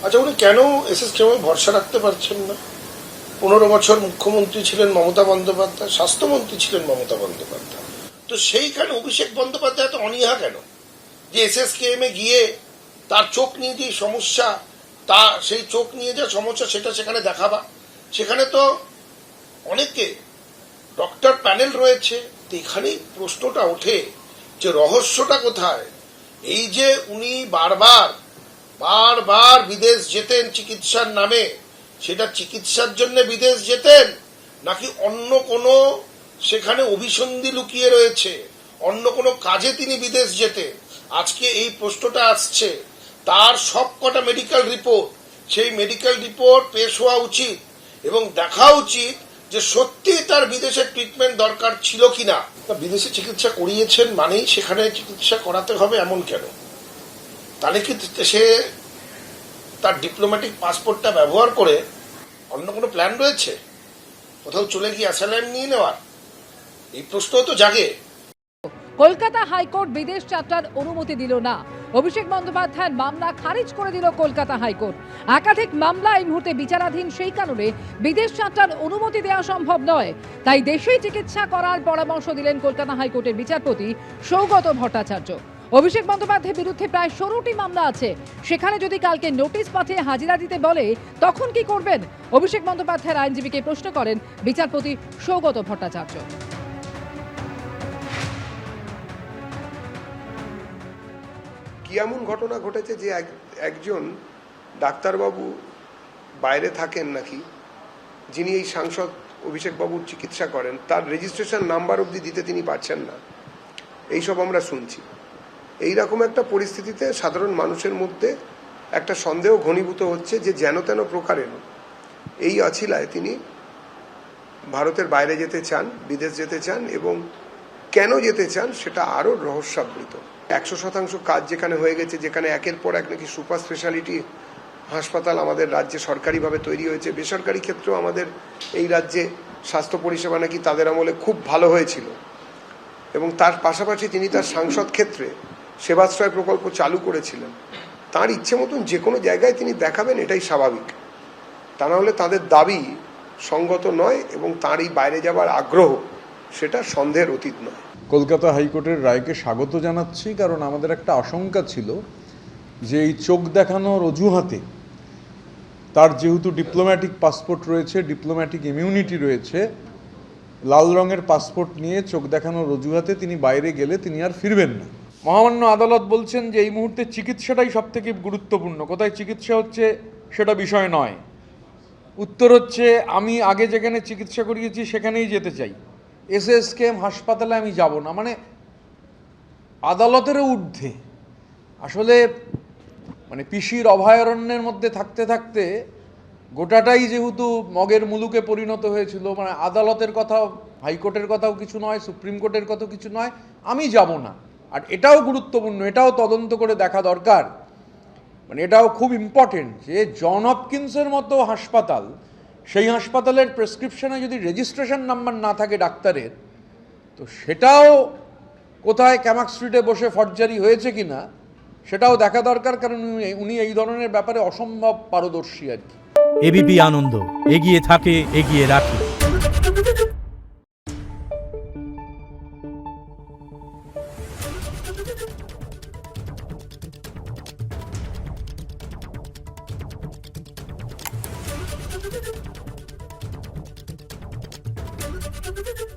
আচ্ছা, উনি কেন এসএসকেএমে ভরসা রাখতে পারছেন না? 15 বছর মুখ্যমন্ত্রী ছিলেন মমতা বন্দ্যোপাধ্যায়, স্বাস্থ্যমন্ত্রী ছিলেন মমতা বন্দ্যোপাধ্যায়। তো সেইখানে অভিষেক বন্দ্যোপাধ্যায় তো অনীহা কেন যে এসএসকেএমে গিয়ে তার চোখ নিয়ে যে সমস্যা, তা সেই চোখ নিয়ে যা সমস্যা সেটা সেখানে দেখাবা? সেখানে তো অনেকে ডক্টর প্যানেল রয়েছে। এখানেই প্রশ্নটা ওঠে যে রহস্যটা কোথায়? এই যে উনি বারবার বারবার বিদেশ যেতেন চিকিৎসার নামে, সেটা চিকিৎসার জন্য বিদেশ যেতেন নাকি অন্য কোনো সেখানে অভিসন্ধি লুকিয়ে রয়েছে, অন্য কোনো কাজে তিনি বিদেশ যেতেন? আজকে এই প্রশ্নটা আসছে। তার সব কটা মেডিকেল রিপোর্ট, সেই মেডিকেল রিপোর্ট পেশ হওয়া উচিত এবং দেখা উচিত যে সত্যি তার বিদেশে ট্রিটমেন্ট দরকার ছিল কিনা। বিদেশে চিকিৎসা করিয়েছেন মানেই সেখানে চিকিৎসা করাতে হবে এমন কেন? তাহলে কি সে তার ডিপ্লোম্যাটিক পাসপোর্টটা ব্যবহার করে অন্য কোনো প্ল্যান রয়েছে, কোথাও চলে গিয়ে অ্যাসাইলাম নিয়ে নেওয়ার? এই প্রশ্ন তো জাগে। কলকাতা হাইকোর্ট বিদেশ যাত্রার অনুমতি দিল না। অভিষেক বন্দ্যোপাধ্যায়ের মামলা খারিজ করে দিল কলকাতা হাইকোর্ট। একাধিক মামলা এই মুহূর্তে বিচারাধীন, সেই কারণে বিদেশ যাত্রার অনুমতি দেওয়া সম্ভব নয়। তাই দেশেই চিকিৎসা করার পরামর্শ দিলেন কলকাতা হাইকোর্টের বিচারপতি সৌগত ভট্টাচার্য। অভিষেক বন্দ্যোপাধ্যায়ের বিরুদ্ধে প্রায় 16টি মামলা আছে। সেখানে যদি কালকে নোটিশ পাঠিয়ে হাজিরা দিতে বলে তখন কি করবেন? অভিষেক বন্দ্যোপাধ্যায়ের আইনজীবীকে প্রশ্ন করেন বিচারপতি সৌগত ভট্টাচার্য। কি এমন ঘটনা ঘটেছে যে একজন ডাক্তারবাবু বাইরে থাকেন নাকি, যিনি এই সাংসদ অভিষেক বাবুর চিকিৎসা করেন, তার রেজিস্ট্রেশন নাম্বার অবধি দিতে তিনি পারছেন না, এইসব আমরা শুনছি। এইরকম একটা পরিস্থিতিতে সাধারণ মানুষের মধ্যে একটা সন্দেহ ঘনীভূত হচ্ছে যে যেন তেন প্রকারের এই অছিলায় তিনি ভারতের বাইরে যেতে চান, বিদেশ যেতে চান, এবং কেন যেতে চান সেটা আরও রহস্যাবৃত। 100% কাজ যেখানে হয়ে গেছে, যেখানে একের পর এক নাকি সুপার স্পেশালিটি হাসপাতাল আমাদের রাজ্যে সরকারিভাবে তৈরি হয়েছে, বেসরকারি ক্ষেত্রেও আমাদের এই রাজ্যে স্বাস্থ্য পরিষেবা নাকি তাদের আমলে খুব ভালো হয়েছিল, এবং তার পাশাপাশি তিনি তার সাংসদ ক্ষেত্রে সেবাশ্রয় প্রকল্প চালু করেছিলেন। তার ইচ্ছে মতন যে কোনো জায়গায় তিনি দেখাবেন, এটাই স্বাভাবিক। তা না হলে তাদের দাবি সঙ্গত নয়, এবং তার এই বাইরে যাওয়ার আগ্রহ সেটা সন্দেহের অতীত নয়। কলকাতা হাইকোর্টের রায়কে স্বাগত জানাচ্ছি, কারণ আমাদের একটা আশঙ্কা ছিল যে এই চোখ দেখানোর অজুহাতে, তার যেহেতু ডিপ্লোম্যাটিক পাসপোর্ট রয়েছে, ডিপ্লোম্যাটিক ইমিউনিটি রয়েছে, লাল রঙের পাসপোর্ট নিয়ে চোখ দেখানোর অজুহাতে তিনি বাইরে গেলে তিনি আর ফিরবেন না। মহামান্য আদালত বলছেন যে এই মুহূর্তে চিকিৎসাটাই সবথেকে গুরুত্বপূর্ণ, কোথায় চিকিৎসা হচ্ছে সেটা বিষয় নয়। উত্তর হচ্ছে, আমি আগে যেখানে চিকিৎসা করিয়েছি সেখানেই যেতে চাই, এসএসকেএম হাসপাতালে আমি যাব না। মানে আদালতেরও ঊর্ধ্বে। আসলে মানে পিসির অভয়ারণ্যের মধ্যে থাকতে থাকতে গোটাটাই যেহেতু মগের মুলুকে পরিণত হয়েছিল, মানে আদালতের কথাও, হাইকোর্টের কথাও কিছু নয়, সুপ্রিম কোর্টের কথাও কিছু নয়, আমি যাব না। আর এটাও গুরুত্বপূর্ণ, এটাও তদন্ত করে দেখা দরকার, মানে এটাও খুব ইম্পর্টেন্ট যে জন হপকিন্সের মতো হাসপাতাল, সেই হাসপাতালের প্রেসক্রিপশনে যদি রেজিস্ট্রেশন নাম্বার না থাকে ডাক্তারের, তো সেটাও কোথায় ক্যামাক স্ট্রিটে বসে ফর্জারি হয়েছে কিনা সেটাও দেখা দরকার, কারণ উনি এই ধরনের ব্যাপারে অসম্ভব পারদর্শী আর কি। এবিপি আনন্দ, এগিয়ে থাকে, এগিয়ে রাখে। Thank you.